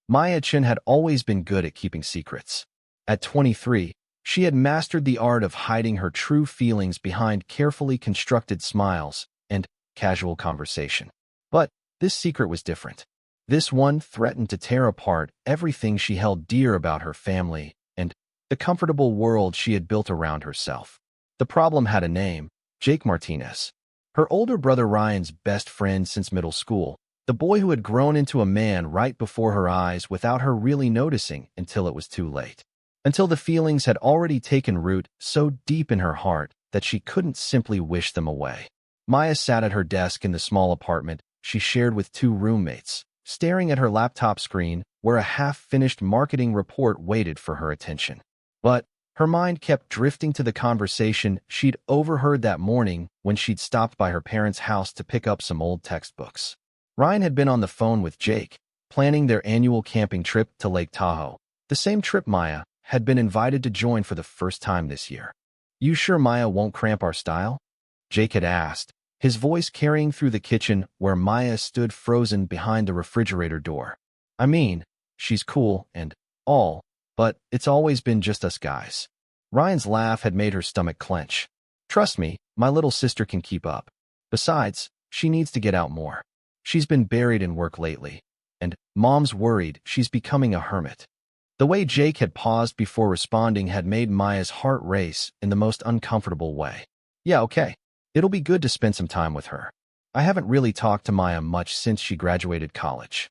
Maya Chen had always been good at keeping secrets. At 23, she had mastered the art of hiding her true feelings behind carefully constructed smiles and casual conversation. But this secret was different. This one threatened to tear apart everything she held dear about her family and the comfortable world she had built around herself. The problem had a name: Jake Martinez. Her older brother Ryan's best friend since middle school, the boy who had grown into a man right before her eyes without her really noticing until it was too late. Until the feelings had already taken root so deep in her heart that she couldn't simply wish them away. Maya sat at her desk in the small apartment she shared with two roommates, staring at her laptop screen where a half-finished marketing report waited for her attention. But her mind kept drifting to the conversation she'd overheard that morning when she'd stopped by her parents' house to pick up some old textbooks. Ryan had been on the phone with Jake, planning their annual camping trip to Lake Tahoe, the same trip Maya had been invited to join for the first time this year. "You sure Maya won't cramp our style?" Jake had asked, his voice carrying through the kitchen where Maya stood frozen behind the refrigerator door. "I mean, she's cool and all, but it's always been just us guys." Ryan's laugh had made her stomach clench. "Trust me, my little sister can keep up. Besides, she needs to get out more. She's been buried in work lately, and Mom's worried she's becoming a hermit." The way Jake had paused before responding had made Maya's heart race in the most uncomfortable way. "Yeah, okay. It'll be good to spend some time with her. I haven't really talked to Maya much since she graduated college."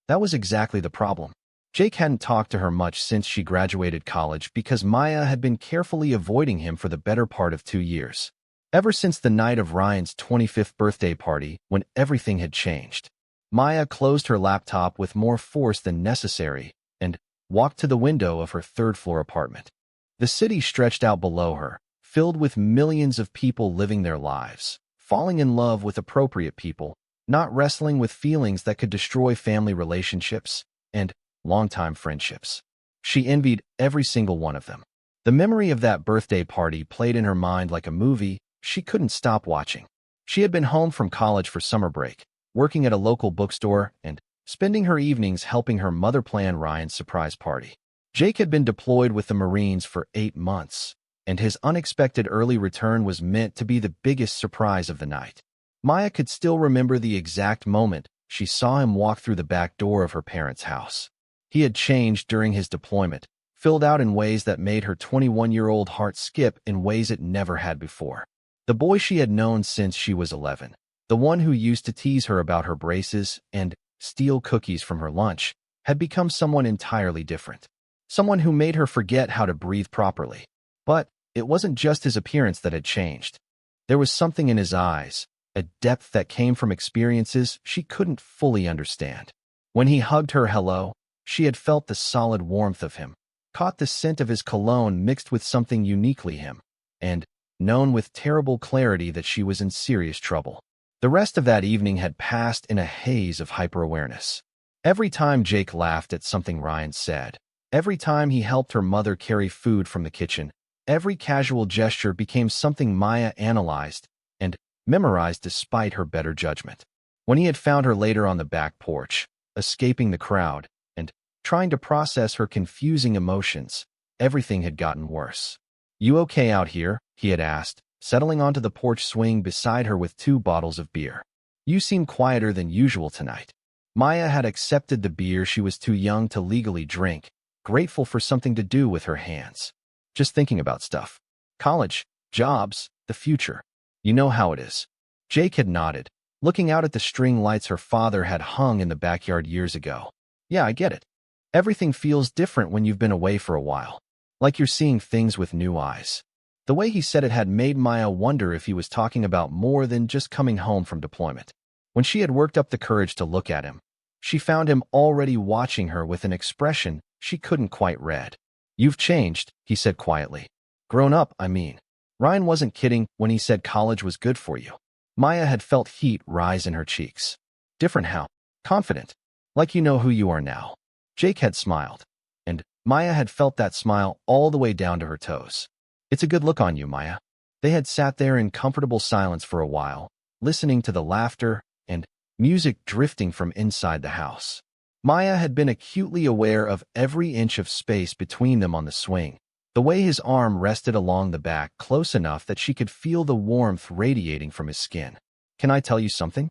That was exactly the problem. Jake hadn't talked to her much since she graduated college because Maya had been carefully avoiding him for the better part of 2 years. Ever since the night of Ryan's 25th birthday party, when everything had changed. Maya closed her laptop with more force than necessary and walked to the window of her third-floor apartment. The city stretched out below her, filled with millions of people living their lives, falling in love with appropriate people, not wrestling with feelings that could destroy family relationships and longtime friendships. She envied every single one of them. The memory of that birthday party played in her mind like a movie she couldn't stop watching. She had been home from college for summer break, working at a local bookstore and spending her evenings helping her mother plan Ryan's surprise party. Jake had been deployed with the Marines for 8 months, and his unexpected early return was meant to be the biggest surprise of the night. Maya could still remember the exact moment she saw him walk through the back door of her parents' house. He had changed during his deployment, filled out in ways that made her 21-year-old heart skip in ways it never had before. The boy she had known since she was 11, the one who used to tease her about her braces and steal cookies from her lunch, had become someone entirely different. Someone who made her forget how to breathe properly. But it wasn't just his appearance that had changed. There was something in his eyes, a depth that came from experiences she couldn't fully understand. When he hugged her hello, she had felt the solid warmth of him, caught the scent of his cologne mixed with something uniquely him, and known with terrible clarity that she was in serious trouble. The rest of that evening had passed in a haze of hyper-awareness. Every time Jake laughed at something Ryan said, every time he helped her mother carry food from the kitchen, every casual gesture became something Maya analyzed and memorized despite her better judgment. When he had found her later on the back porch, escaping the crowd, and trying to process her confusing emotions, everything had gotten worse. "You okay out here?" he had asked, settling onto the porch swing beside her with 2 bottles of beer. "You seem quieter than usual tonight." Maya had accepted the beer she was too young to legally drink, grateful for something to do with her hands. "Just thinking about stuff. College, jobs, the future. You know how it is." Jake had nodded, looking out at the string lights her father had hung in the backyard years ago. "Yeah, I get it. Everything feels different when you've been away for a while. Like you're seeing things with new eyes." The way he said it had made Maya wonder if he was talking about more than just coming home from deployment. When she had worked up the courage to look at him, she found him already watching her with an expression she couldn't quite read. "You've changed," he said quietly. "Grown up, I mean." Ryan wasn't kidding when he said college was good for you. Maya had felt heat rise in her cheeks. "Different how?" "Confident. Like you know who you are now." Jake had smiled, and Maya had felt that smile all the way down to her toes. "It's a good look on you, Maya." They had sat there in comfortable silence for a while, listening to the laughter and music drifting from inside the house. Maya had been acutely aware of every inch of space between them on the swing, the way his arm rested along the back close enough that she could feel the warmth radiating from his skin. "Can I tell you something?"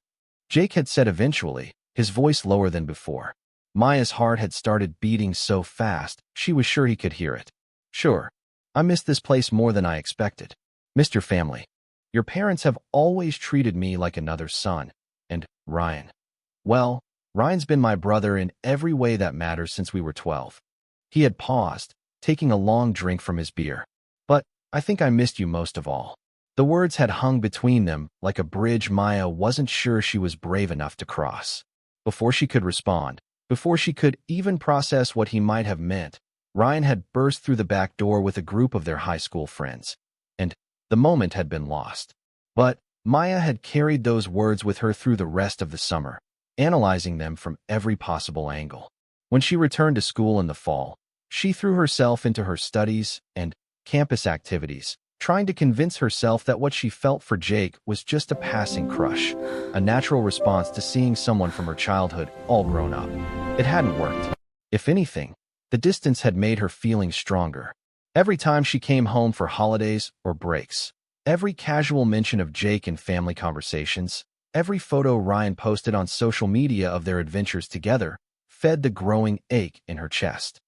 Jake had said eventually, his voice lower than before. Maya's heart had started beating so fast, she was sure he could hear it. "Sure. I missed this place more than I expected. Mr. Family. Your parents have always treated me like another son. And Ryan. Well, Ryan's been my brother in every way that matters since we were 12. He had paused, taking a long drink from his beer. "But I think I missed you most of all." The words had hung between them like a bridge Maya wasn't sure she was brave enough to cross. Before she could respond, before she could even process what he might have meant, Ryan had burst through the back door with a group of their high school friends. And the moment had been lost. But Maya had carried those words with her through the rest of the summer, analyzing them from every possible angle. When she returned to school in the fall, she threw herself into her studies and campus activities, trying to convince herself that what she felt for Jake was just a passing crush, a natural response to seeing someone from her childhood all grown up. It hadn't worked. If anything, the distance had made her feelings stronger. Every time she came home for holidays or breaks, every casual mention of Jake in family conversations, every photo Ryan posted on social media of their adventures together, fed the growing ache in her chest.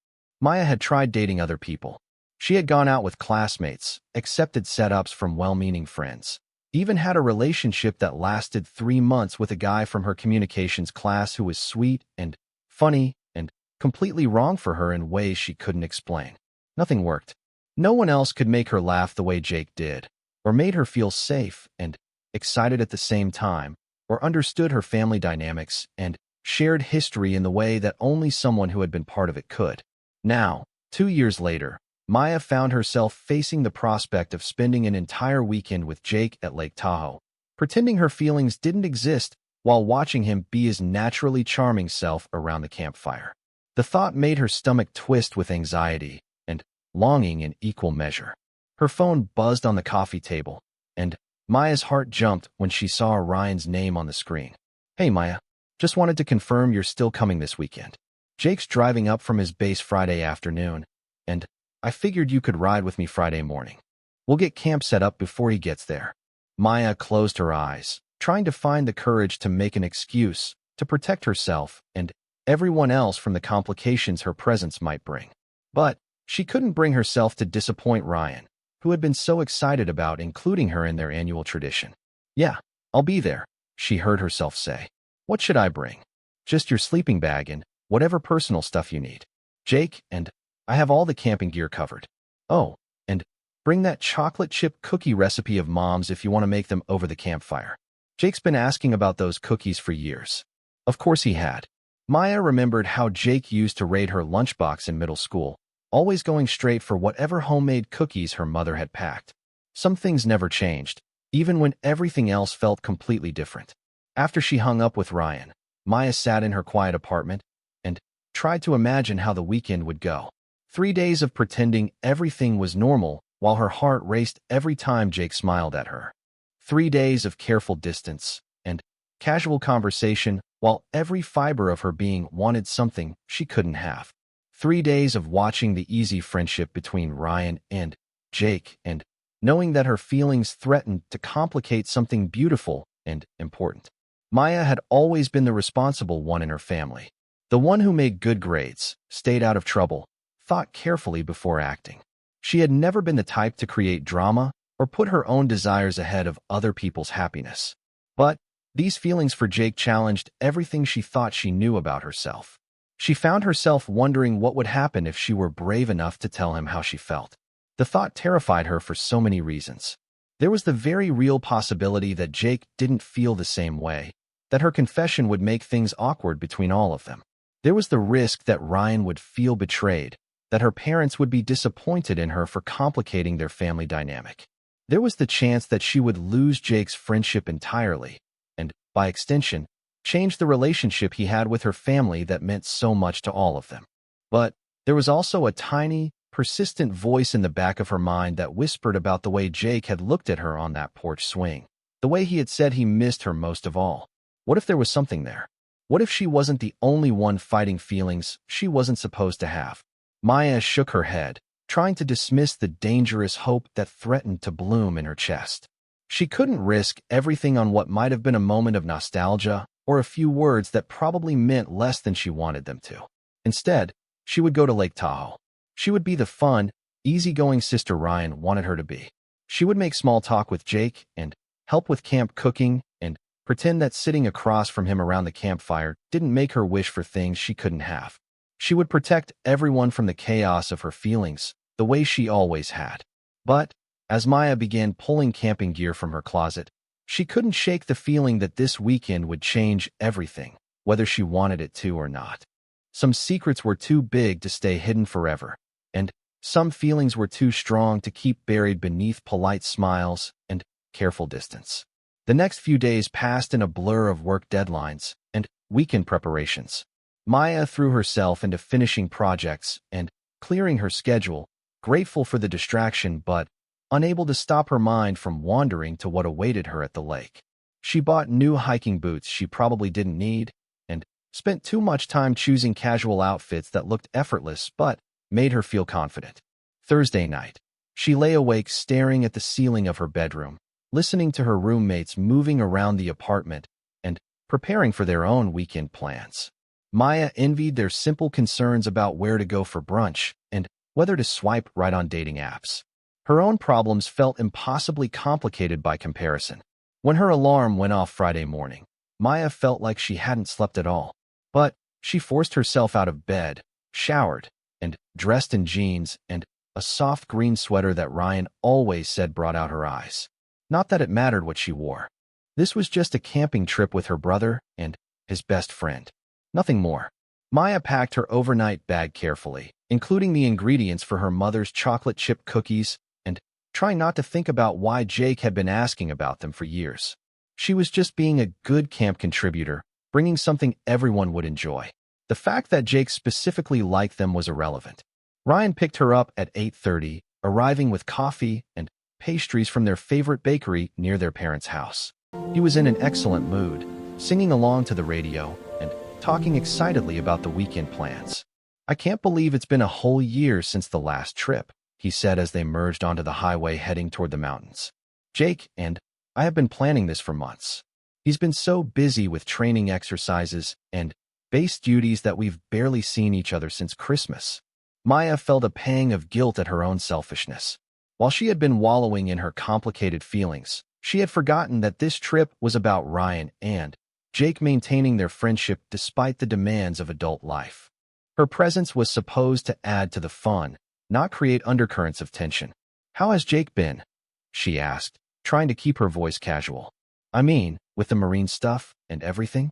Maya had tried dating other people. She had gone out with classmates, accepted setups from well-meaning friends, even had a relationship that lasted 3 months with a guy from her communications class who was sweet and funny and completely wrong for her in ways she couldn't explain. Nothing worked. No one else could make her laugh the way Jake did, or made her feel safe and excited at the same time, or understood her family dynamics and shared history in the way that only someone who had been part of it could. Now, 2 years later, Maya found herself facing the prospect of spending an entire weekend with Jake at Lake Tahoe, pretending her feelings didn't exist while watching him be his naturally charming self around the campfire. The thought made her stomach twist with anxiety and longing in equal measure. Her phone buzzed on the coffee table, and Maya's heart jumped when she saw Ryan's name on the screen. "Hey Maya, just wanted to confirm you're still coming this weekend. Jake's driving up from his base Friday afternoon, and I figured you could ride with me Friday morning. We'll get camp set up before he gets there." Maya closed her eyes, trying to find the courage to make an excuse, to protect herself and everyone else from the complications her presence might bring. But she couldn't bring herself to disappoint Ryan, who had been so excited about including her in their annual tradition. "Yeah, I'll be there," she heard herself say. "What should I bring?" "Just your sleeping bag and whatever personal stuff you need. Jake and I have all the camping gear covered. Oh, and bring that chocolate chip cookie recipe of Mom's if you want to make them over the campfire." Jake's been asking about those cookies for years. Of course he had. Maya remembered how Jake used to raid her lunchbox in middle school, always going straight for whatever homemade cookies her mother had packed. Some things never changed, even when everything else felt completely different. After she hung up with Ryan, Maya sat in her quiet apartment and tried to imagine how the weekend would go. 3 days of pretending everything was normal while her heart raced every time Jake smiled at her. 3 days of careful distance and casual conversation while every fiber of her being wanted something she couldn't have. 3 days of watching the easy friendship between Ryan and Jake and knowing that her feelings threatened to complicate something beautiful and important. Maya had always been the responsible one in her family, the one who made good grades, stayed out of trouble, thought carefully before acting. She had never been the type to create drama or put her own desires ahead of other people's happiness. But these feelings for Jake challenged everything she thought she knew about herself. She found herself wondering what would happen if she were brave enough to tell him how she felt. The thought terrified her for so many reasons. There was the very real possibility that Jake didn't feel the same way, that her confession would make things awkward between all of them. There was the risk that Ryan would feel betrayed, that her parents would be disappointed in her for complicating their family dynamic. There was the chance that she would lose Jake's friendship entirely, and, by extension, change the relationship he had with her family that meant so much to all of them. But there was also a tiny, persistent voice in the back of her mind that whispered about the way Jake had looked at her on that porch swing, the way he had said he missed her most of all. What if there was something there? What if she wasn't the only one fighting feelings she wasn't supposed to have? Maya shook her head, trying to dismiss the dangerous hope that threatened to bloom in her chest. She couldn't risk everything on what might have been a moment of nostalgia or a few words that probably meant less than she wanted them to. Instead, she would go to Lake Tahoe. She would be the fun, easygoing sister Ryan wanted her to be. She would make small talk with Jake and help with camp cooking and pretend that sitting across from him around the campfire didn't make her wish for things she couldn't have. She would protect everyone from the chaos of her feelings, the way she always had. But, as Maya began pulling camping gear from her closet, she couldn't shake the feeling that this weekend would change everything, whether she wanted it to or not. Some secrets were too big to stay hidden forever, and some feelings were too strong to keep buried beneath polite smiles and careful distance. The next few days passed in a blur of work deadlines and weekend preparations. Maya threw herself into finishing projects and clearing her schedule, grateful for the distraction but unable to stop her mind from wandering to what awaited her at the lake. She bought new hiking boots she probably didn't need and spent too much time choosing casual outfits that looked effortless but made her feel confident. Thursday night, she lay awake staring at the ceiling of her bedroom, listening to her roommates moving around the apartment and preparing for their own weekend plans. Maya envied their simple concerns about where to go for brunch and whether to swipe right on dating apps. Her own problems felt impossibly complicated by comparison. When her alarm went off Friday morning, Maya felt like she hadn't slept at all. But she forced herself out of bed, showered, and dressed in jeans and a soft green sweater that Ryan always said brought out her eyes. Not that it mattered what she wore. This was just a camping trip with her brother and his best friend. Nothing more. Maya packed her overnight bag carefully, including the ingredients for her mother's chocolate chip cookies, and trying not to think about why Jake had been asking about them for years. She was just being a good camp contributor, bringing something everyone would enjoy. The fact that Jake specifically liked them was irrelevant. Ryan picked her up at 8:30, arriving with coffee and pastries from their favorite bakery near their parents' house. He was in an excellent mood, singing along to the radio and talking excitedly about the weekend plans. "I can't believe it's been a whole year since the last trip," he said as they merged onto the highway heading toward the mountains. "Jake and I have been planning this for months. He's been so busy with training exercises and base duties that we've barely seen each other since Christmas." Maya felt a pang of guilt at her own selfishness. While she had been wallowing in her complicated feelings, she had forgotten that this trip was about Ryan and Jake maintaining their friendship despite the demands of adult life. Her presence was supposed to add to the fun, not create undercurrents of tension. "How has Jake been?" she asked, trying to keep her voice casual. "I mean, with the marine stuff and everything?"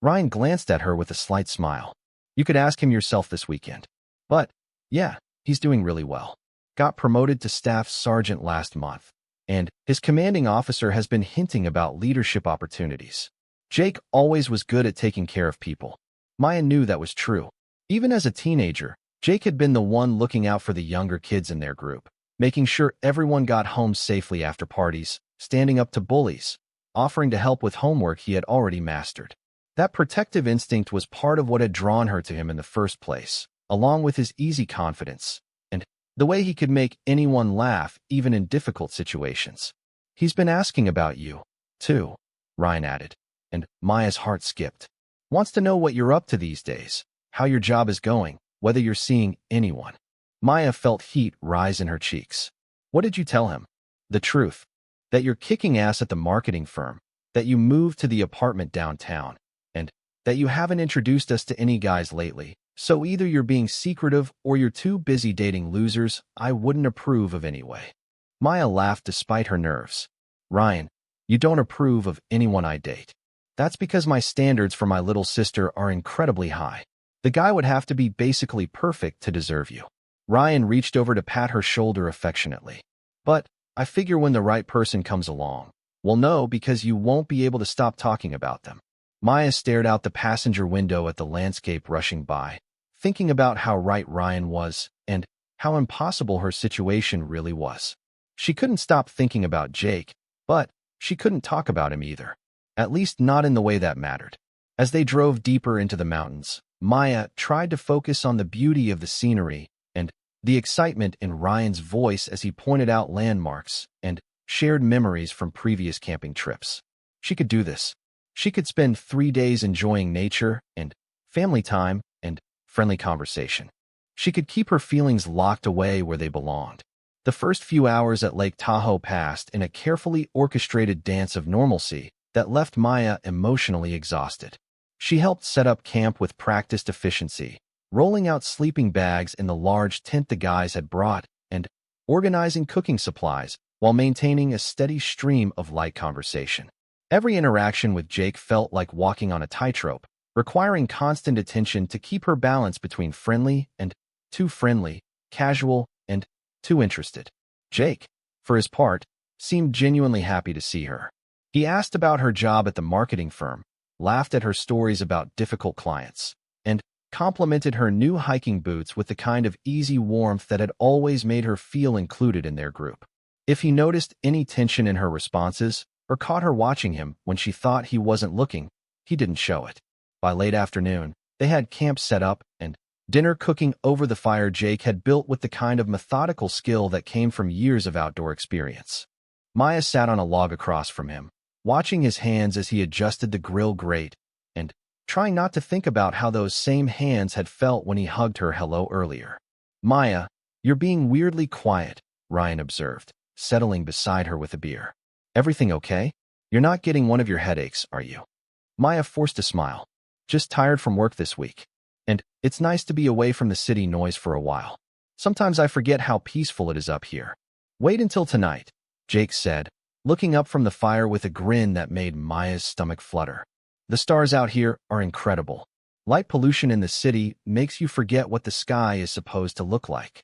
Ryan glanced at her with a slight smile. "You could ask him yourself this weekend. But, yeah, he's doing really well. Got promoted to staff sergeant last month, and his commanding officer has been hinting about leadership opportunities. Jake always was good at taking care of people." Maya knew that was true. Even as a teenager, Jake had been the one looking out for the younger kids in their group, making sure everyone got home safely after parties, standing up to bullies, offering to help with homework he had already mastered. That protective instinct was part of what had drawn her to him in the first place, along with his easy confidence and the way he could make anyone laugh even in difficult situations. "He's been asking about you, too," Ryan added, and Maya's heart skipped. "Wants to know what you're up to these days, how your job is going, whether you're seeing anyone." Maya felt heat rise in her cheeks. "What did you tell him?" "The truth. That you're kicking ass at the marketing firm, that you moved to the apartment downtown, and that you haven't introduced us to any guys lately. So either you're being secretive or you're too busy dating losers I wouldn't approve of anyway." Maya laughed despite her nerves. "Ryan, you don't approve of anyone I date. That's because my standards for my little sister are incredibly high. The guy would have to be basically perfect to deserve you." Ryan reached over to pat her shoulder affectionately. "But I figure when the right person comes along, we'll know because you won't be able to stop talking about them." Maya stared out the passenger window at the landscape rushing by, thinking about how right Ryan was and how impossible her situation really was. She couldn't stop thinking about Jake, but she couldn't talk about him either. At least not in the way that mattered. As they drove deeper into the mountains, Maya tried to focus on the beauty of the scenery and the excitement in Ryan's voice as he pointed out landmarks and shared memories from previous camping trips. She could do this. She could spend 3 days enjoying nature and family time and friendly conversation. She could keep her feelings locked away where they belonged. The first few hours at Lake Tahoe passed in a carefully orchestrated dance of normalcy that left Maya emotionally exhausted. She helped set up camp with practiced efficiency, rolling out sleeping bags in the large tent the guys had brought and organizing cooking supplies while maintaining a steady stream of light conversation. Every interaction with Jake felt like walking on a tightrope, requiring constant attention to keep her balance between friendly and too friendly, casual and too interested. Jake, for his part, seemed genuinely happy to see her. He asked about her job at the marketing firm, laughed at her stories about difficult clients, and complimented her new hiking boots with the kind of easy warmth that had always made her feel included in their group. If he noticed any tension in her responses or caught her watching him when she thought he wasn't looking, he didn't show it. By late afternoon, they had camp set up and dinner cooking over the fire Jake had built with the kind of methodical skill that came from years of outdoor experience. Maya sat on a log across from him, watching his hands as he adjusted the grill grate and trying not to think about how those same hands had felt when he hugged her hello earlier. "Maya, you're being weirdly quiet," Ryan observed, settling beside her with a beer. "Everything okay? You're not getting one of your headaches, are you?" Maya forced a smile. "Just tired from work this week. And it's nice to be away from the city noise for a while. Sometimes I forget how peaceful it is up here." "Wait until tonight," Jake said, looking up from the fire with a grin that made Maya's stomach flutter. "The stars out here are incredible. Light pollution in the city makes you forget what the sky is supposed to look like."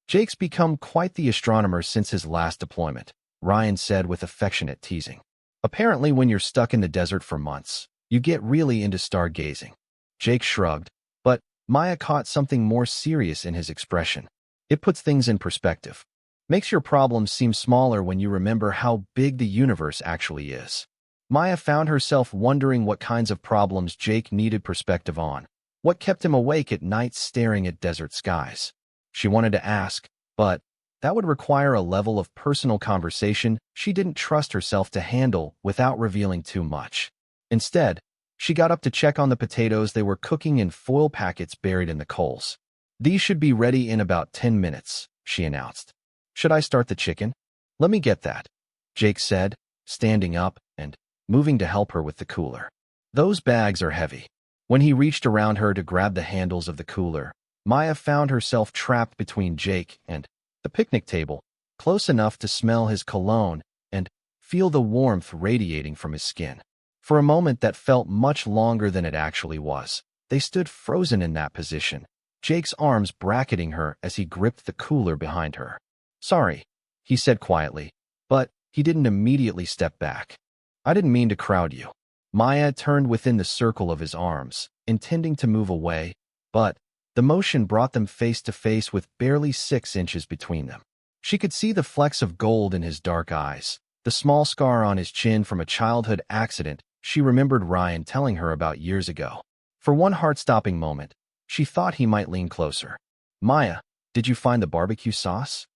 "Jake's become quite the astronomer since his last deployment," Ryan said with affectionate teasing. "Apparently when you're stuck in the desert for months, you get really into stargazing." Jake shrugged, but Maya caught something more serious in his expression. "It puts things in perspective. Makes your problems seem smaller when you remember how big the universe actually is." Maya found herself wondering what kinds of problems Jake needed perspective on, what kept him awake at night staring at desert skies. She wanted to ask, but that would require a level of personal conversation she didn't trust herself to handle without revealing too much. Instead, she got up to check on the potatoes they were cooking in foil packets buried in the coals. "These should be ready in about 10 minutes, she announced. "Should I start the chicken?" "Let me get that," Jake said, standing up and moving to help her with the cooler. "Those bags are heavy." When he reached around her to grab the handles of the cooler, Maya found herself trapped between Jake and the picnic table, close enough to smell his cologne and feel the warmth radiating from his skin. For a moment that felt much longer than it actually was, they stood frozen in that position, Jake's arms bracketing her as he gripped the cooler behind her. "Sorry," he said quietly, but he didn't immediately step back. "I didn't mean to crowd you." Maya turned within the circle of his arms, intending to move away, but the motion brought them face to face with barely 6 inches between them. She could see the flecks of gold in his dark eyes, the small scar on his chin from a childhood accident she remembered Ryan telling her about years ago. For one heart-stopping moment, she thought he might lean closer. "Maya, did you find the barbecue sauce?"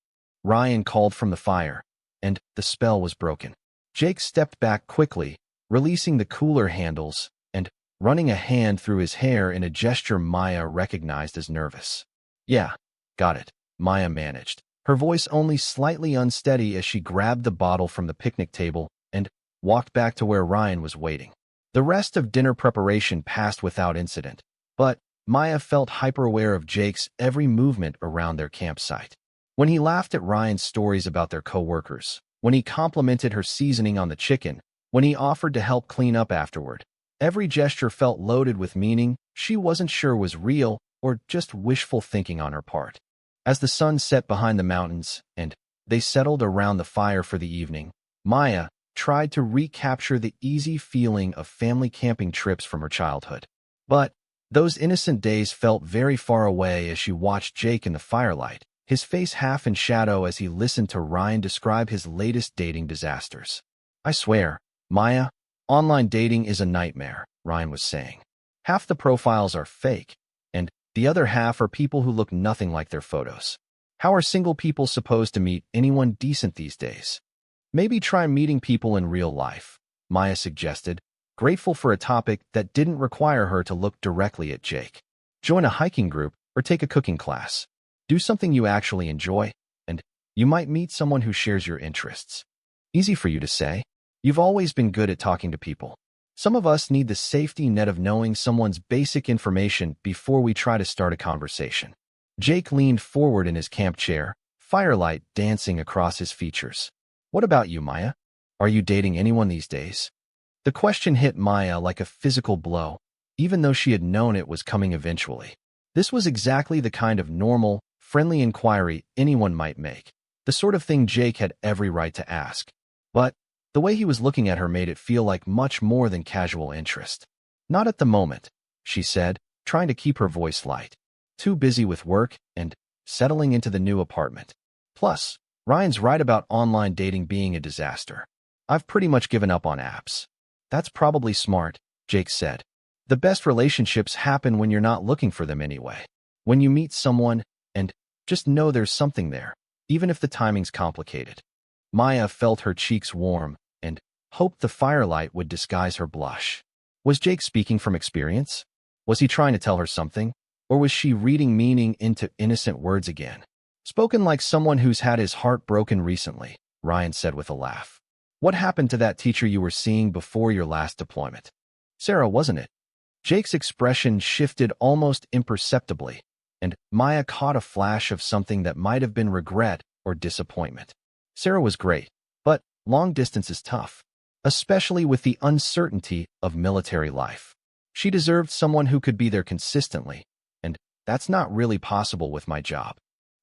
Ryan called from the fire, and the spell was broken. Jake stepped back quickly, releasing the cooler handles and running a hand through his hair in a gesture Maya recognized as nervous. "Yeah, got it," Maya managed, her voice only slightly unsteady as she grabbed the bottle from the picnic table and walked back to where Ryan was waiting. The rest of dinner preparation passed without incident, but Maya felt hyper-aware of Jake's every movement around their campsite. When he laughed at Ryan's stories about their co-workers, when he complimented her seasoning on the chicken, when he offered to help clean up afterward, every gesture felt loaded with meaning she wasn't sure was real or just wishful thinking on her part. As the sun set behind the mountains and they settled around the fire for the evening, Maya tried to recapture the easy feeling of family camping trips from her childhood. But those innocent days felt very far away as she watched Jake in the firelight, his face half in shadow as he listened to Ryan describe his latest dating disasters. "I swear, Maya, Online dating is a nightmare, Ryan was saying. Half the profiles are fake, and the other half are people who look nothing like their photos. How are single people supposed to meet anyone decent these days? Maybe try meeting people in real life, Maya suggested, grateful for a topic that didn't require her to look directly at Jake. Join a hiking group or take a cooking class. Do something you actually enjoy, and you might meet someone who shares your interests. Easy for you to say. You've always been good at talking to people. Some of us need the safety net of knowing someone's basic information before we try to start a conversation. Jake leaned forward in his camp chair, firelight dancing across his features. What about you, Maya? Are you dating anyone these days? The question hit Maya like a physical blow, even though she had known it was coming eventually. This was exactly the kind of normal, friendly inquiry anyone might make, the sort of thing Jake had every right to ask. But the way he was looking at her made it feel like much more than casual interest. Not at the moment, she said, trying to keep her voice light. Too busy with work and settling into the new apartment. Plus, Ryan's right about online dating being a disaster. I've pretty much given up on apps. That's probably smart, Jake said. The best relationships happen when you're not looking for them anyway. When you meet someone and just know there's something there, even if the timing's complicated. Maya felt her cheeks warm and hoped the firelight would disguise her blush. Was Jake speaking from experience? Was he trying to tell her something? Or was she reading meaning into innocent words again? Spoken like someone who's had his heart broken recently, Ryan said with a laugh. What happened to that teacher you were seeing before your last deployment? Sarah, wasn't it? Jake's expression shifted almost imperceptibly, and Maya caught a flash of something that might have been regret or disappointment. Sarah was great, but long distance is tough, especially with the uncertainty of military life. She deserved someone who could be there consistently, and that's not really possible with my job.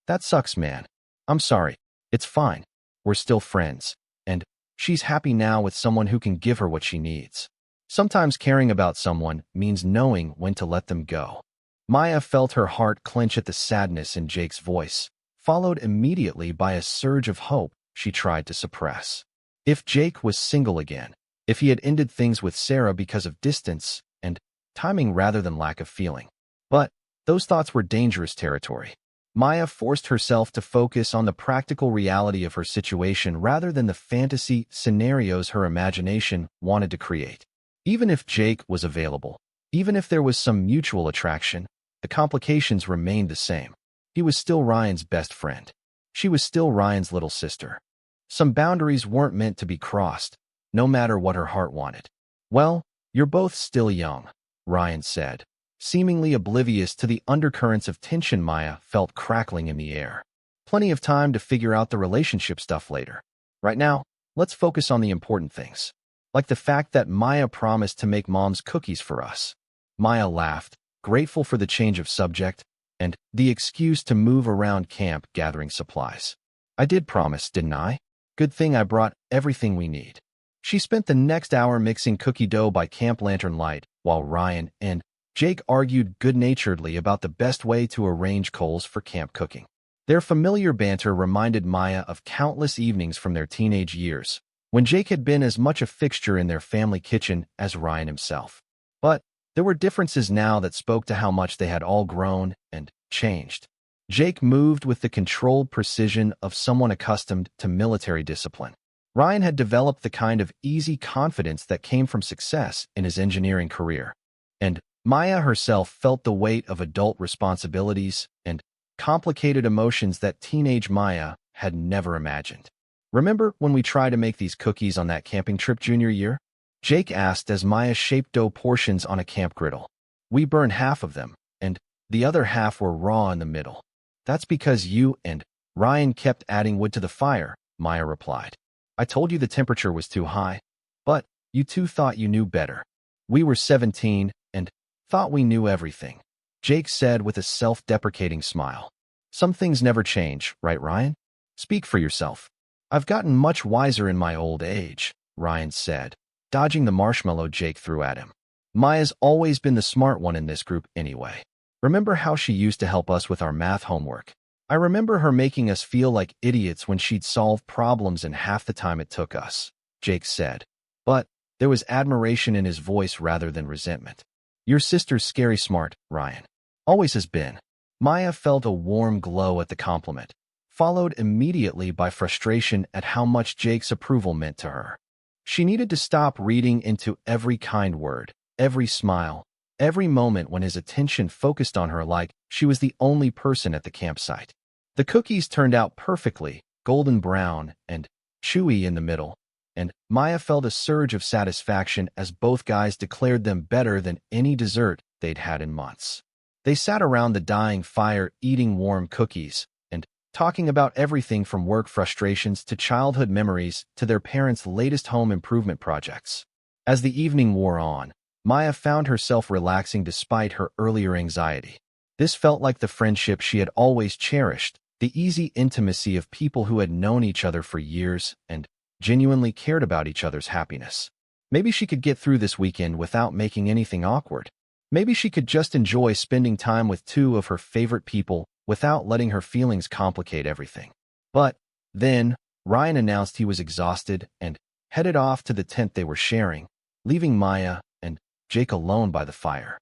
That sucks, man. I'm sorry. It's fine. We're still friends, and she's happy now with someone who can give her what she needs. Sometimes caring about someone means knowing when to let them go. Maya felt her heart clench at the sadness in Jake's voice, followed immediately by a surge of hope she tried to suppress. If Jake was single again, if he had ended things with Sarah because of distance and timing rather than lack of feeling. But those thoughts were dangerous territory. Maya forced herself to focus on the practical reality of her situation rather than the fantasy scenarios her imagination wanted to create. Even if Jake was available, even if there was some mutual attraction, the complications remained the same. He was still Ryan's best friend. She was still Ryan's little sister. Some boundaries weren't meant to be crossed, no matter what her heart wanted. Well, you're both still young, Ryan said, seemingly oblivious to the undercurrents of tension Maya felt crackling in the air. Plenty of time to figure out the relationship stuff later. Right now, let's focus on the important things. Like the fact that Maya promised to make Mom's cookies for us. Maya laughed, grateful for the change of subject, and the excuse to move around camp gathering supplies. I did promise, didn't I? Good thing I brought everything we need. She spent the next hour mixing cookie dough by camp lantern light, while Ryan and Jake argued good-naturedly about the best way to arrange coals for camp cooking. Their familiar banter reminded Maya of countless evenings from their teenage years, when Jake had been as much a fixture in their family kitchen as Ryan himself. But there were differences now that spoke to how much they had all grown and changed. Jake moved with the controlled precision of someone accustomed to military discipline. Ryan had developed the kind of easy confidence that came from success in his engineering career. And Maya herself felt the weight of adult responsibilities and complicated emotions that teenage Maya had never imagined. Remember when we tried to make these cookies on that camping trip junior year? Jake asked as Maya shaped dough portions on a camp griddle. We burned half of them, and the other half were raw in the middle. That's because you and Ryan kept adding wood to the fire, Maya replied. I told you the temperature was too high, but you two thought you knew better. We were 17 and thought we knew everything, Jake said with a self-deprecating smile. Some things never change, right, Ryan? Speak for yourself. I've gotten much wiser in my old age, Ryan said, dodging the marshmallow Jake threw at him. Maya's always been the smart one in this group anyway. Remember how she used to help us with our math homework? I remember her making us feel like idiots when she'd solve problems in half the time it took us, Jake said. But There was admiration in his voice rather than resentment. Your sister's scary smart, Ryan. Always has been. Maya felt a warm glow at the compliment, followed immediately by frustration at how much Jake's approval meant to her. She needed to stop reading into every kind word, every smile, every moment when his attention focused on her like she was the only person at the campsite. The cookies turned out perfectly, golden brown and chewy in the middle, and Maya felt a surge of satisfaction as both guys declared them better than any dessert they'd had in months. They sat around the dying fire eating warm cookies and talking about everything from work frustrations to childhood memories to their parents' latest home improvement projects. As the evening wore on, Maya found herself relaxing despite her earlier anxiety. This felt like the friendship she had always cherished, the easy intimacy of people who had known each other for years and genuinely cared about each other's happiness. Maybe she could get through this weekend without making anything awkward. Maybe she could just enjoy spending time with two of her favorite people without letting her feelings complicate everything. But then, Ryan announced he was exhausted and headed off to the tent they were sharing, leaving Maya and Jake alone by the fire.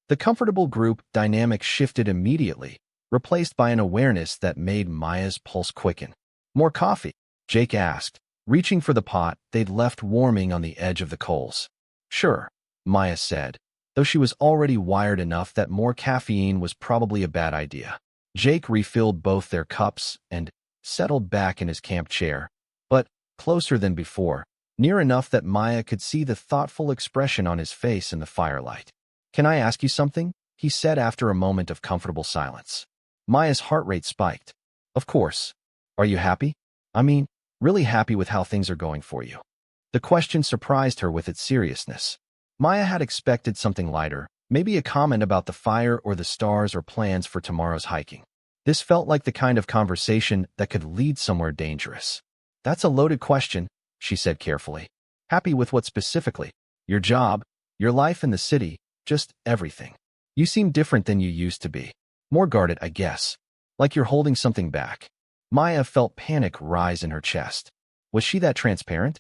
The comfortable group dynamic shifted immediately, replaced by an awareness that made Maya's pulse quicken. More coffee? Jake asked, reaching for the pot they'd left warming on the edge of the coals. Sure, Maya said, though she was already wired enough that more caffeine was probably a bad idea. Jake refilled both their cups and settled back in his camp chair, but closer than before, near enough that Maya could see the thoughtful expression on his face in the firelight. Can I ask you something? He said after a moment of comfortable silence. Maya's heart rate spiked. Of course. Are you happy? I mean, really happy with how things are going for you. The question surprised her with its seriousness. Maya had expected something lighter, maybe a comment about the fire or the stars or plans for tomorrow's hiking. This felt like the kind of conversation that could lead somewhere dangerous. That's a loaded question, she said carefully. Happy with what specifically? Your job, your life in the city, just everything. You seem different than you used to be. More guarded, I guess. Like you're holding something back. Maya felt panic rise in her chest. Was she that transparent?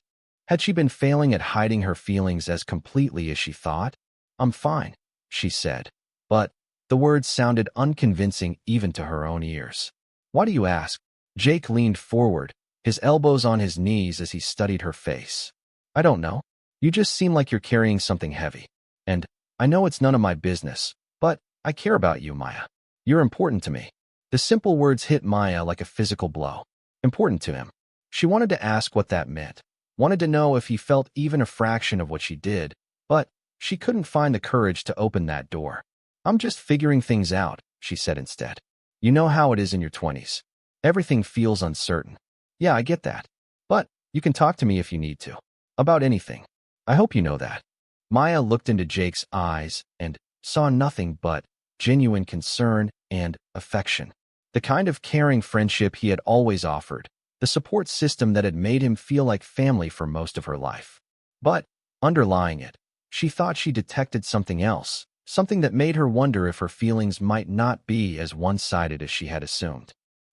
Had she been failing at hiding her feelings as completely as she thought? I'm fine, she said. But the words sounded unconvincing even to her own ears. Why do you ask? Jake leaned forward, his elbows on his knees as he studied her face. I don't know. You just seem like you're carrying something heavy. And I know it's none of my business, but I care about you, Maya. You're important to me. The simple words hit Maya like a physical blow. Important to him. She wanted to ask what that meant. Wanted to know if he felt even a fraction of what she did, but she couldn't find the courage to open that door. I'm just figuring things out, she said instead. You know how it is in your 20s. Everything feels uncertain. Yeah, I get that. But you can talk to me if you need to. About anything. I hope you know that. Maya looked into Jake's eyes and saw nothing but genuine concern and affection. The kind of caring friendship he had always offered. The support system that had made him feel like family for most of her life. But, underlying it, she thought she detected something else, something that made her wonder if her feelings might not be as one-sided as she had assumed.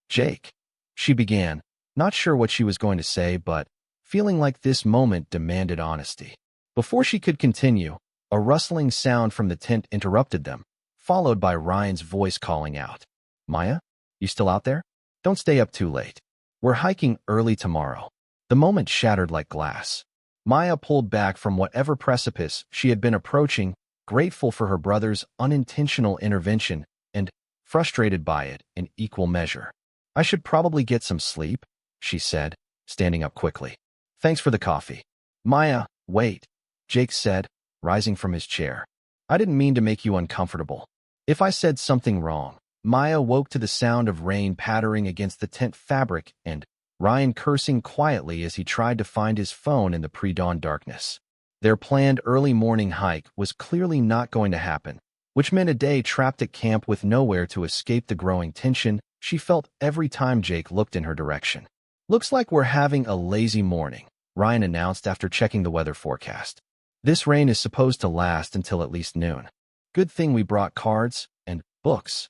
Jake, she began, not sure what she was going to say, but feeling like this moment demanded honesty. Before she could continue, a rustling sound from the tent interrupted them, followed by Ryan's voice calling out. Maya, you still out there? Don't stay up too late. We're hiking early tomorrow. The moment shattered like glass. Maya pulled back from whatever precipice she had been approaching, grateful for her brother's unintentional intervention and frustrated by it in equal measure. I should probably get some sleep, she said, standing up quickly. Thanks for the coffee. Maya, wait, Jake said, rising from his chair. I didn't mean to make you uncomfortable. If I said something wrong. Maya woke to the sound of rain pattering against the tent fabric and Ryan cursing quietly as he tried to find his phone in the pre-dawn darkness. Their planned early morning hike was clearly not going to happen, which meant a day trapped at camp with nowhere to escape the growing tension she felt every time Jake looked in her direction. Looks like we're having a lazy morning, Ryan announced after checking the weather forecast. This rain is supposed to last until at least noon. Good thing we brought cards and books.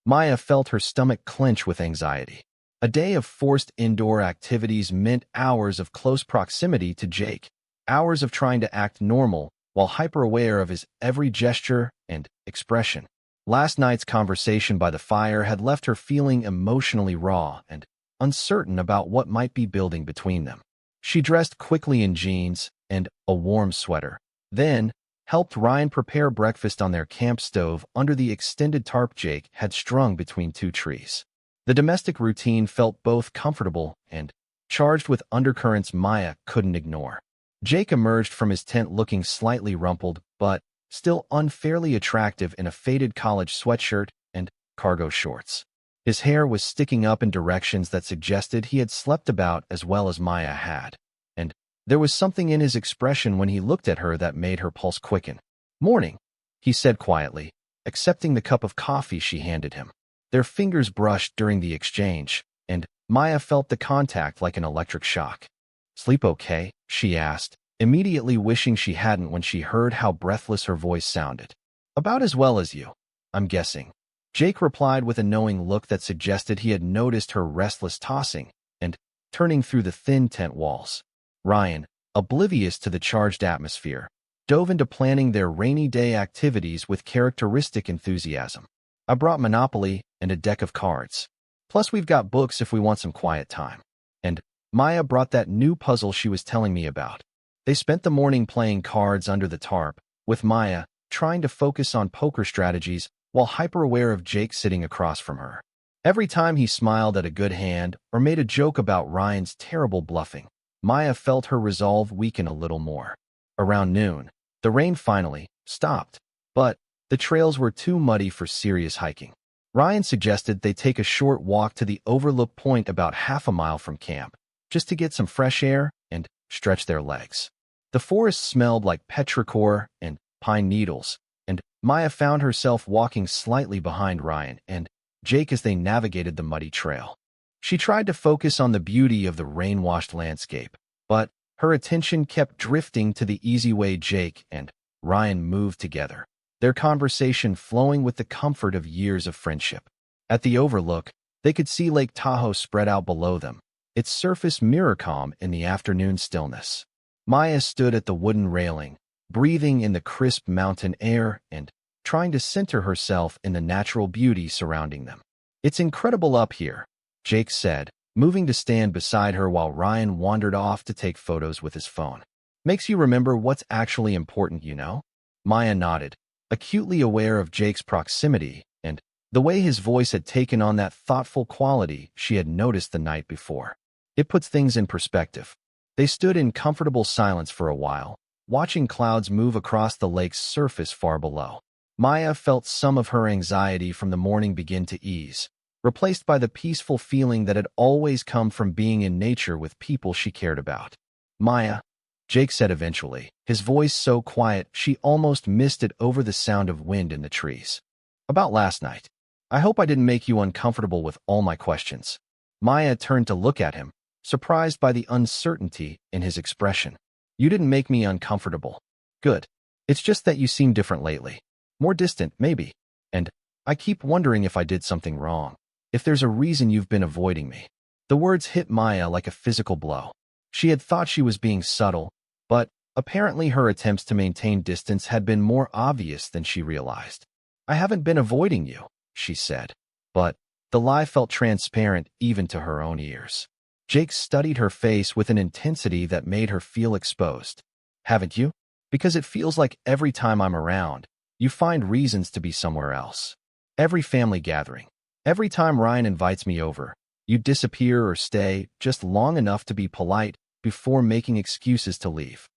Maya felt her stomach clench with anxiety. A day of forced indoor activities meant hours of close proximity to Jake. hours of trying to act normal while hyper-aware of his every gesture and expression. Last night's conversation by the fire had left her feeling emotionally raw and uncertain about what might be building between them. She dressed quickly in jeans and a warm sweater, then helped Ryan prepare breakfast on their camp stove under the extended tarp Jake had strung between two trees. The domestic routine felt both comfortable and charged with undercurrents Maya couldn't ignore. Jake emerged from his tent looking slightly rumpled, but still unfairly attractive in a faded college sweatshirt and cargo shorts. His hair was sticking up in directions that suggested he had slept about as well as Maya had, and there was something in his expression when he looked at her that made her pulse quicken. "Morning," he said quietly, accepting the cup of coffee she handed him. Their fingers brushed during the exchange, and Maya felt the contact like an electric shock. "Sleep okay?" she asked, immediately wishing she hadn't when she heard how breathless her voice sounded. "About as well as you, I'm guessing." Jake replied with a knowing look that suggested he had noticed her restless tossing and turning through the thin tent walls. Ryan, oblivious to the charged atmosphere, dove into planning their rainy day activities with characteristic enthusiasm. "I brought Monopoly and a deck of cards. Plus we've got books if we want some quiet time. And Maya brought that new puzzle she was telling me about." They spent the morning playing cards under the tarp, with Maya trying to focus on poker strategies while hyper-aware of Jake sitting across from her. Every time he smiled at a good hand or made a joke about Ryan's terrible bluffing, Maya felt her resolve weaken a little more. Around noon, the rain finally stopped, but the trails were too muddy for serious hiking. Ryan suggested they take a short walk to the overlook point about half a mile from camp, just to get some fresh air and stretch their legs. The forest smelled like petrichor and pine needles, and Maya found herself walking slightly behind Ryan and Jake as they navigated the muddy trail. She tried to focus on the beauty of the rain-washed landscape, but her attention kept drifting to the easy way Jake and Ryan moved together, their conversation flowing with the comfort of years of friendship. At the overlook, they could see Lake Tahoe spread out below them, its surface mirror calm in the afternoon stillness. Maya stood at the wooden railing, breathing in the crisp mountain air and trying to center herself in the natural beauty surrounding them. "It's incredible up here," Jake said, moving to stand beside her while Ryan wandered off to take photos with his phone. "Makes you remember what's actually important, you know?" Maya nodded, acutely aware of Jake's proximity and the way his voice had taken on that thoughtful quality she had noticed the night before. "It puts things in perspective." They stood in comfortable silence for a while, watching clouds move across the lake's surface far below. Maya felt some of her anxiety from the morning begin to ease, replaced by the peaceful feeling that had always come from being in nature with people she cared about. "Maya," Jake said eventually, his voice so quiet she almost missed it over the sound of wind in the trees. "About last night. I hope I didn't make you uncomfortable with all my questions." Maya turned to look at him, surprised by the uncertainty in his expression. "You didn't make me uncomfortable. Good. It's just that you seem different lately. More distant, maybe. And I keep wondering if I did something wrong. If there's a reason you've been avoiding me." The words hit Maya like a physical blow. She had thought she was being subtle, but apparently her attempts to maintain distance had been more obvious than she realized. "I haven't been avoiding you," she said. But the lie felt transparent even to her own ears. Jake studied her face with an intensity that made her feel exposed. "Haven't you? Because it feels like every time I'm around, you find reasons to be somewhere else. Every family gathering, every time Ryan invites me over, you disappear or stay just long enough to be polite before making excuses to leave."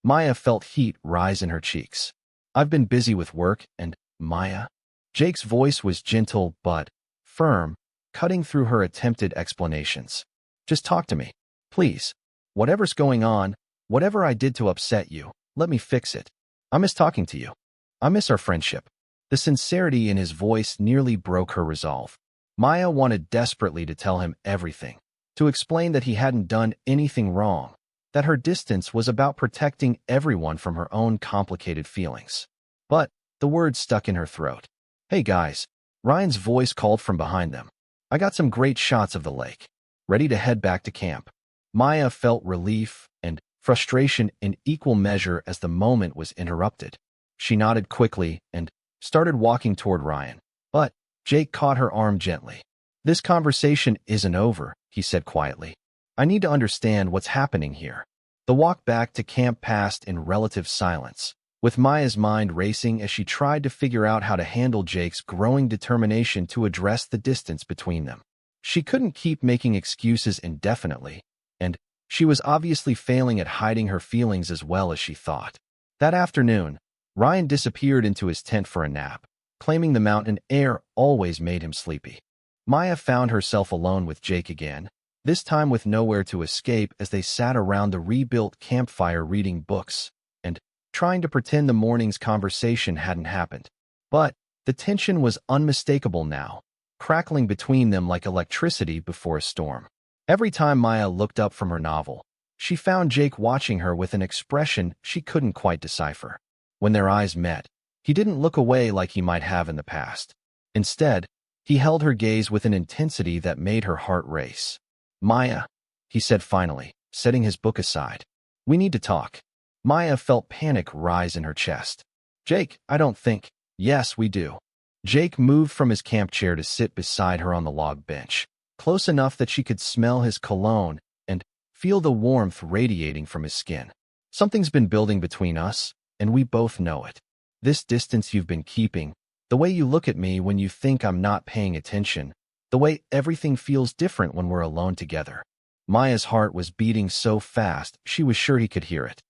Maya felt heat rise in her cheeks. "I've been busy with work and, Maya." Jake's voice was gentle but firm, cutting through her attempted explanations. "Just talk to me, please. Whatever's going on, whatever I did to upset you, let me fix it. I miss talking to you. I miss our friendship." The sincerity in his voice nearly broke her resolve. Maya wanted desperately to tell him everything, to explain that he hadn't done anything wrong, that her distance was about protecting everyone from her own complicated feelings. But the words stuck in her throat. "Hey guys," Ryan's voice called from behind them. "I got some great shots of the lake. Ready to head back to camp." Maya felt relief and frustration in equal measure as the moment was interrupted. She nodded quickly and started walking toward Ryan. But Jake caught her arm gently. "This conversation isn't over," he said quietly. "I need to understand what's happening here." The walk back to camp passed in relative silence, with Maya's mind racing as she tried to figure out how to handle Jake's growing determination to address the distance between them. She couldn't keep making excuses indefinitely, and she was obviously failing at hiding her feelings as well as she thought. That afternoon, Ryan disappeared into his tent for a nap, claiming the mountain air always made him sleepy. Maya found herself alone with Jake again, this time with nowhere to escape as they sat around the rebuilt campfire reading books and trying to pretend the morning's conversation hadn't happened. But the tension was unmistakable now, crackling between them like electricity before a storm. Every time Maya looked up from her novel, she found Jake watching her with an expression she couldn't quite decipher. When their eyes met, he didn't look away like he might have in the past. Instead, he held her gaze with an intensity that made her heart race. "Maya," he said finally, setting his book aside. "We need to talk." Maya felt panic rise in her chest. "Jake, I don't think—" "Yes, we do." Jake moved from his camp chair to sit beside her on the log bench, close enough that she could smell his cologne and feel the warmth radiating from his skin. "Something's been building between us, and we both know it. This distance you've been keeping, the way you look at me when you think I'm not paying attention, the way everything feels different when we're alone together." Maya's heart was beating so fast she was sure he could hear it.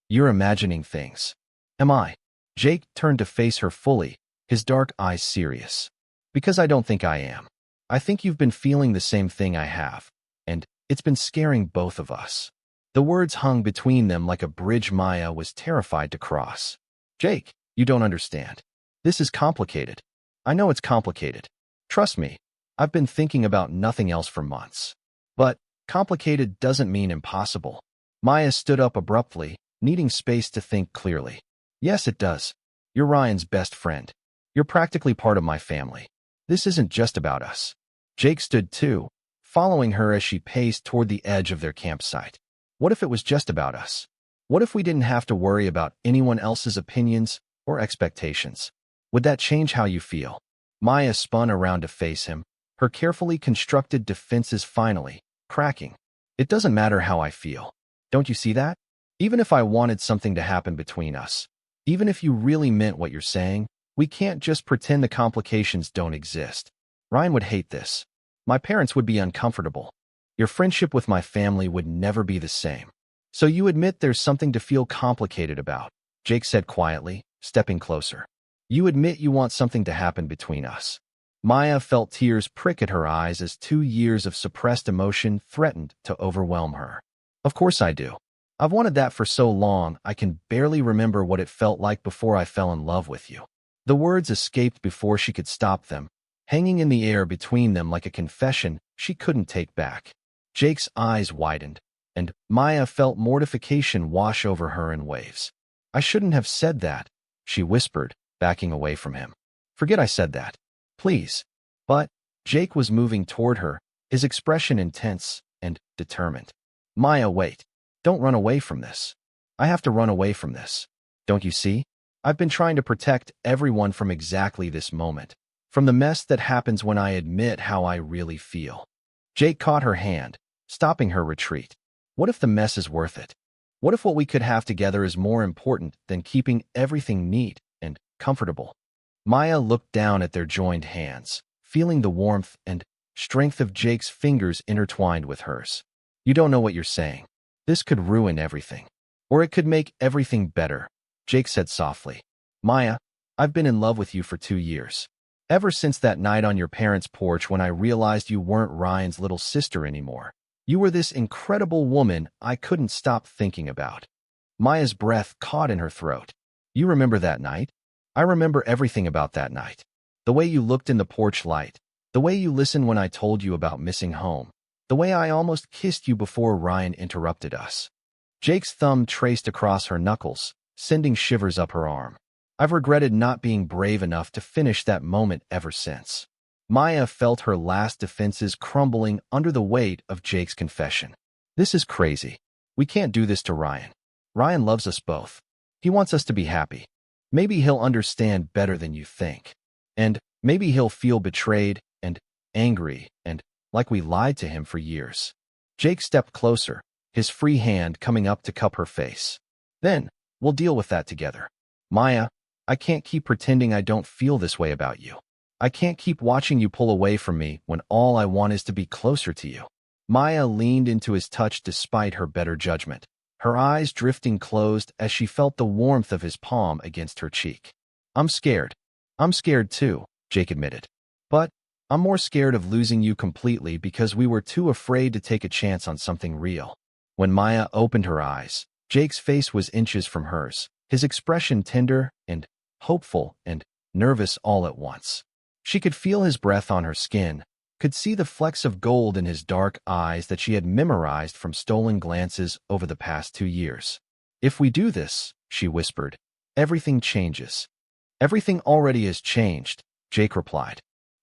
"You're imagining things." "Am I?" Jake turned to face her fully, his dark eyes serious. "Because I don't think I am. I think you've been feeling the same thing I have, and it's been scaring both of us." The words hung between them like a bridge Maya was terrified to cross. "Jake, you don't understand. This is complicated. I know it's complicated. Trust me, I've been thinking about nothing else for months. But complicated doesn't mean impossible." Maya stood up abruptly, needing space to think clearly. "Yes, it does. You're Ryan's best friend. You're practically part of my family. This isn't just about us." Jake stood too, following her as she paced toward the edge of their campsite. "What if it was just about us? What if we didn't have to worry about anyone else's opinions or expectations? Would that change how you feel?" Maya spun around to face him, her carefully constructed defenses finally cracking. "It doesn't matter how I feel. Don't you see that? Even if I wanted something to happen between us, even if you really meant what you're saying, we can't just pretend the complications don't exist. Ryan would hate this. My parents would be uncomfortable. Your friendship with my family would never be the same. So you admit there's something to feel complicated about," Jake said quietly, stepping closer. "You admit you want something to happen between us." Maya felt tears prick at her eyes as 2 years of suppressed emotion threatened to overwhelm her. "Of course I do. I've wanted that for so long I can barely remember what it felt like before I fell in love with you." The words escaped before she could stop them, hanging in the air between them like a confession she couldn't take back. Jake's eyes widened, and Maya felt mortification wash over her in waves. "I shouldn't have said that," she whispered, backing away from him. "Forget I said that. Please." But Jake was moving toward her, his expression intense and determined. "Maya, wait. Don't run away from this. I have to run away from this. Don't you see? I've been trying to protect everyone from exactly this moment, from the mess that happens when I admit how I really feel." Jake caught her hand, stopping her retreat. "What if the mess is worth it? What if what we could have together is more important than keeping everything neat and comfortable?" Maya looked down at their joined hands, feeling the warmth and strength of Jake's fingers intertwined with hers. "You don't know what you're saying. This could ruin everything. Or it could make everything better," Jake said softly. "Maya, I've been in love with you for 2 years. Ever since that night on your parents' porch when I realized you weren't Ryan's little sister anymore. You were this incredible woman I couldn't stop thinking about." Maya's breath caught in her throat. "You remember that night? I remember everything about that night. The way you looked in the porch light, the way you listened when I told you about missing home, the way I almost kissed you before Ryan interrupted us." Jake's thumb traced across her knuckles, sending shivers up her arm. "I've regretted not being brave enough to finish that moment ever since." Maya felt her last defenses crumbling under the weight of Jake's confession. "This is crazy. We can't do this to Ryan. Ryan loves us both. He wants us to be happy. Maybe he'll understand better than you think. And maybe he'll feel betrayed and angry and like we lied to him for years. Jake stepped closer, his free hand coming up to cup her face. Then, we'll deal with that together. Maya, I can't keep pretending I don't feel this way about you. I can't keep watching you pull away from me when all I want is to be closer to you. Maya leaned into his touch despite her better judgment, her eyes drifting closed as she felt the warmth of his palm against her cheek. I'm scared. I'm scared too, Jake admitted. But I'm more scared of losing you completely because we were too afraid to take a chance on something real. When Maya opened her eyes, Jake's face was inches from hers, his expression tender and hopeful and nervous all at once. She could feel his breath on her skin, could see the flecks of gold in his dark eyes that she had memorized from stolen glances over the past 2 years. If we do this, she whispered, everything changes. Everything already has changed, Jake replied.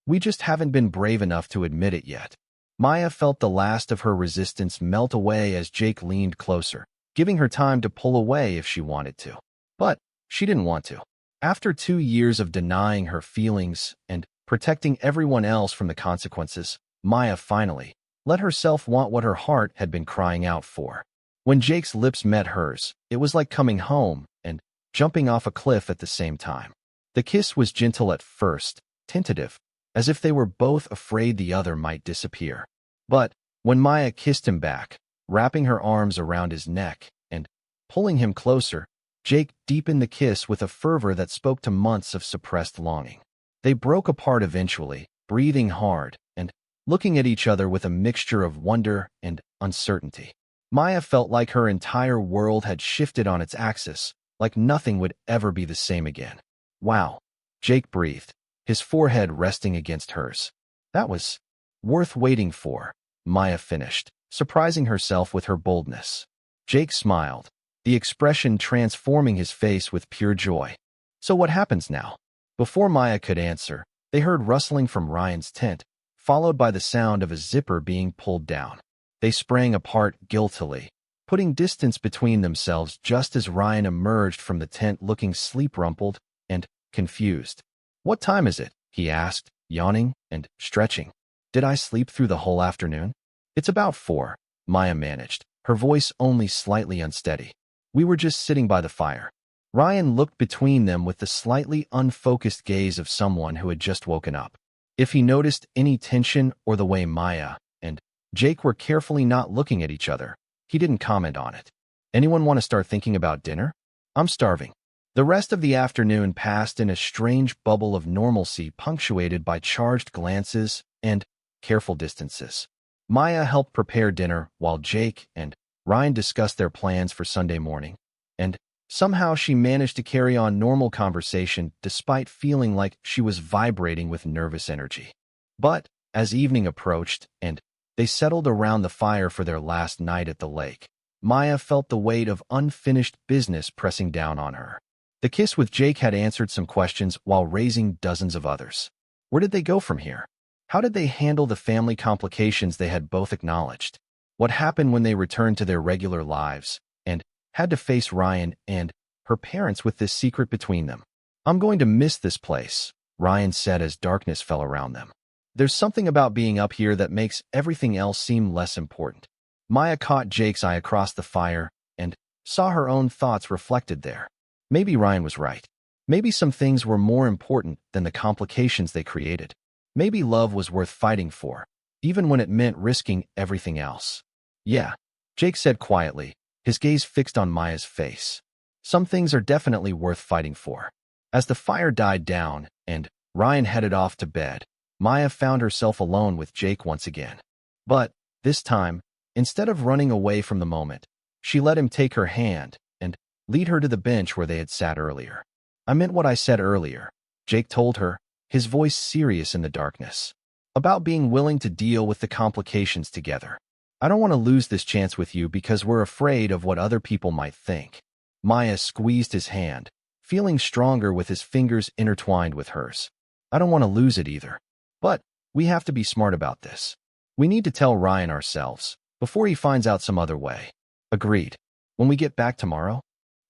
We just haven't been brave enough to admit it yet. Maya felt the last of her resistance melt away as Jake leaned closer, giving her time to pull away if she wanted to. But she didn't want to. After 2 years of denying her feelings and protecting everyone else from the consequences, Maya finally let herself want what her heart had been crying out for. When Jake's lips met hers, it was like coming home and jumping off a cliff at the same time. The kiss was gentle at first, tentative, as if they were both afraid the other might disappear. But when Maya kissed him back, wrapping her arms around his neck and pulling him closer, Jake deepened the kiss with a fervor that spoke to months of suppressed longing. They broke apart eventually, breathing hard and looking at each other with a mixture of wonder and uncertainty. Maya felt like her entire world had shifted on its axis, like nothing would ever be the same again. Wow, Jake breathed, his forehead resting against hers. That was worth waiting for, Maya finished, surprising herself with her boldness. Jake smiled, the expression transforming his face with pure joy. So what happens now? Before Maya could answer, they heard rustling from Ryan's tent, followed by the sound of a zipper being pulled down. They sprang apart guiltily, putting distance between themselves just as Ryan emerged from the tent looking sleep-rumpled and confused. What time is it? He asked, yawning and stretching. Did I sleep through the whole afternoon? It's about 4, Maya managed, her voice only slightly unsteady. We were just sitting by the fire. Ryan looked between them with the slightly unfocused gaze of someone who had just woken up. If he noticed any tension or the way Maya and Jake were carefully not looking at each other, he didn't comment on it. Anyone want to start thinking about dinner? I'm starving. The rest of the afternoon passed in a strange bubble of normalcy punctuated by charged glances and careful distances. Maya helped prepare dinner while Jake and Ryan discussed their plans for Sunday morning, and somehow she managed to carry on normal conversation despite feeling like she was vibrating with nervous energy. But as evening approached and they settled around the fire for their last night at the lake, Maya felt the weight of unfinished business pressing down on her. The kiss with Jake had answered some questions while raising dozens of others. Where did they go from here? How did they handle the family complications they had both acknowledged? What happened when they returned to their regular lives and had to face Ryan and her parents with this secret between them? I'm going to miss this place, Ryan said as darkness fell around them. There's something about being up here that makes everything else seem less important. Maya caught Jake's eye across the fire and saw her own thoughts reflected there. Maybe Ryan was right. Maybe some things were more important than the complications they created. Maybe love was worth fighting for, even when it meant risking everything else. Yeah, Jake said quietly, his gaze fixed on Maya's face. Some things are definitely worth fighting for. As the fire died down and Ryan headed off to bed, Maya found herself alone with Jake once again. But this time, instead of running away from the moment, she let him take her hand and lead her to the bench where they had sat earlier. I meant what I said earlier, Jake told her, his voice serious in the darkness. About being willing to deal with the complications together. I don't want to lose this chance with you because we're afraid of what other people might think. Maya squeezed his hand, feeling stronger with his fingers intertwined with hers. I don't want to lose it either. But we have to be smart about this. We need to tell Ryan ourselves, before he finds out some other way. Agreed. When we get back tomorrow?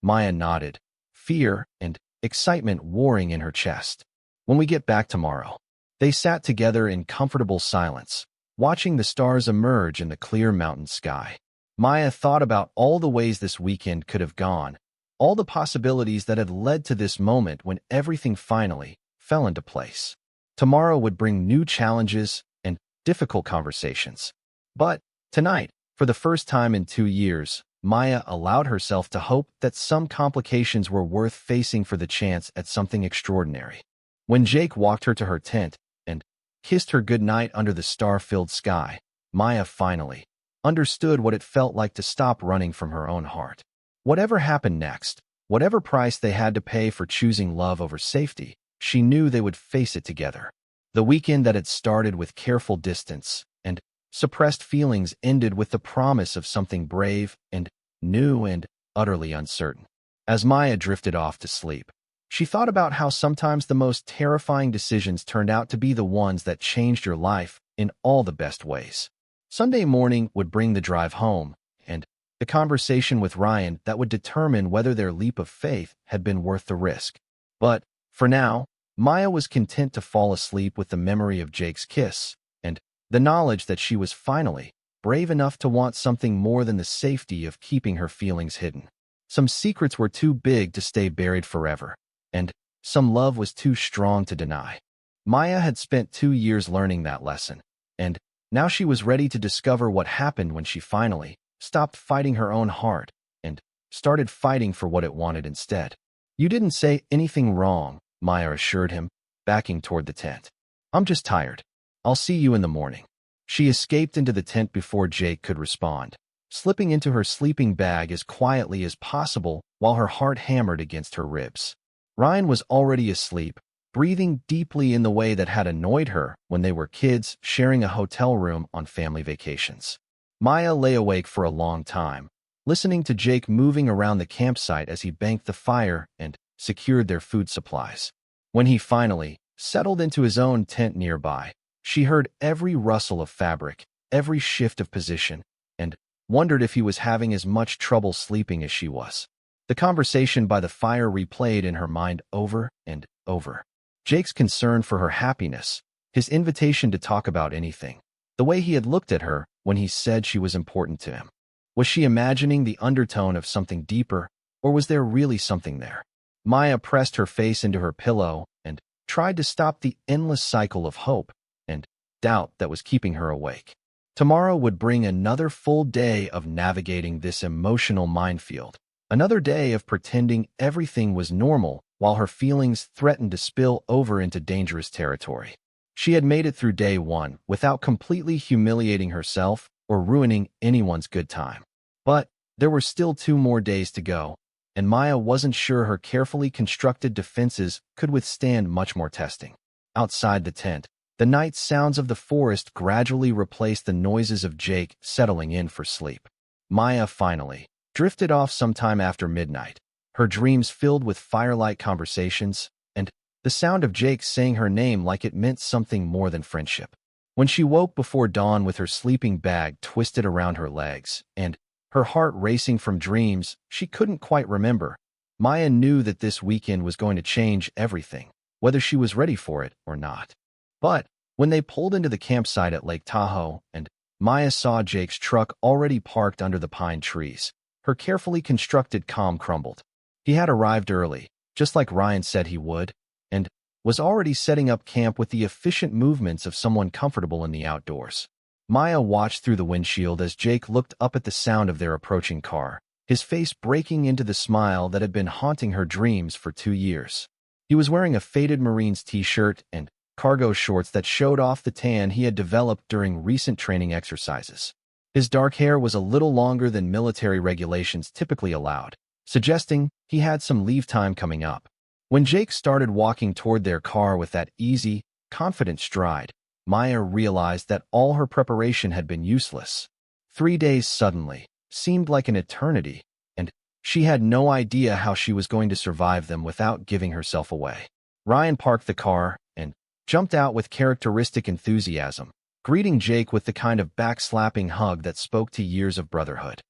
Maya nodded, fear and excitement warring in her chest. When we get back tomorrow. They sat together in comfortable silence, watching the stars emerge in the clear mountain sky. Maya thought about all the ways this weekend could have gone, all the possibilities that had led to this moment when everything finally fell into place. Tomorrow would bring new challenges and difficult conversations. But tonight, for the first time in 2 years, Maya allowed herself to hope that some complications were worth facing for the chance at something extraordinary. When Jake walked her to her tent and kissed her goodnight under the star-filled sky, Maya finally understood what it felt like to stop running from her own heart. Whatever happened next, whatever price they had to pay for choosing love over safety, she knew they would face it together. The weekend that had started with careful distance and suppressed feelings ended with the promise of something brave and new and utterly uncertain. As Maya drifted off to sleep, she thought about how sometimes the most terrifying decisions turned out to be the ones that changed your life in all the best ways. Sunday morning would bring the drive home and the conversation with Ryan that would determine whether their leap of faith had been worth the risk. But, for now, Maya was content to fall asleep with the memory of Jake's kiss and the knowledge that she was finally brave enough to want something more than the safety of keeping her feelings hidden. Some secrets were too big to stay buried forever, and some love was too strong to deny. Maya had spent 2 years learning that lesson, and now she was ready to discover what happened when she finally stopped fighting her own heart and started fighting for what it wanted instead. "You didn't say anything wrong," Maya assured him, backing toward the tent. "I'm just tired. I'll see you in the morning." She escaped into the tent before Jake could respond, slipping into her sleeping bag as quietly as possible while her heart hammered against her ribs. Ryan was already asleep, breathing deeply in the way that had annoyed her when they were kids sharing a hotel room on family vacations. Maya lay awake for a long time, listening to Jake moving around the campsite as he banked the fire and secured their food supplies. When he finally settled into his own tent nearby, she heard every rustle of fabric, every shift of position, and wondered if he was having as much trouble sleeping as she was. The conversation by the fire replayed in her mind over and over. Jake's concern for her happiness, his invitation to talk about anything, the way he had looked at her when he said she was important to him. Was she imagining the undertone of something deeper, or was there really something there? Maya pressed her face into her pillow and tried to stop the endless cycle of hope and doubt that was keeping her awake. Tomorrow would bring another full day of navigating this emotional minefield, another day of pretending everything was normal while her feelings threatened to spill over into dangerous territory. She had made it through day one without completely humiliating herself or ruining anyone's good time. But there were still 2 more days to go, and Maya wasn't sure her carefully constructed defenses could withstand much more testing. Outside the tent, the night sounds of the forest gradually replaced the noises of Jake settling in for sleep. Maya finally drifted off sometime after midnight, her dreams filled with firelight conversations and the sound of Jake saying her name like it meant something more than friendship. When she woke before dawn with her sleeping bag twisted around her legs and her heart racing from dreams she couldn't quite remember, Maya knew that this weekend was going to change everything, whether she was ready for it or not. But when they pulled into the campsite at Lake Tahoe and Maya saw Jake's truck already parked under the pine trees, her carefully constructed calm crumbled. He had arrived early, just like Ryan said he would, and was already setting up camp with the efficient movements of someone comfortable in the outdoors. Maya watched through the windshield as Jake looked up at the sound of their approaching car, his face breaking into the smile that had been haunting her dreams for 2 years. He was wearing a faded Marines t-shirt and cargo shorts that showed off the tan he had developed during recent training exercises. His dark hair was a little longer than military regulations typically allowed, suggesting he had some leave time coming up. When Jake started walking toward their car with that easy, confident stride, Maya realized that all her preparation had been useless. 3 days suddenly seemed like an eternity, and she had no idea how she was going to survive them without giving herself away. Ryan parked the car and jumped out with characteristic enthusiasm, greeting Jake with the kind of backslapping hug that spoke to years of brotherhood.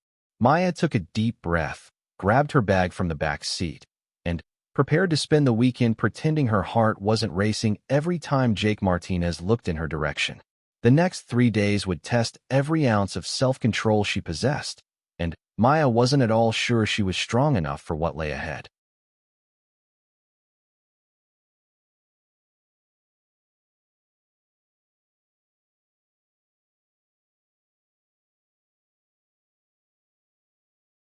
Maya took a deep breath, grabbed her bag from the back seat, and prepared to spend the weekend pretending her heart wasn't racing every time Jake Martinez looked in her direction. The next 3 days would test every ounce of self-control she possessed, and Maya wasn't at all sure she was strong enough for what lay ahead.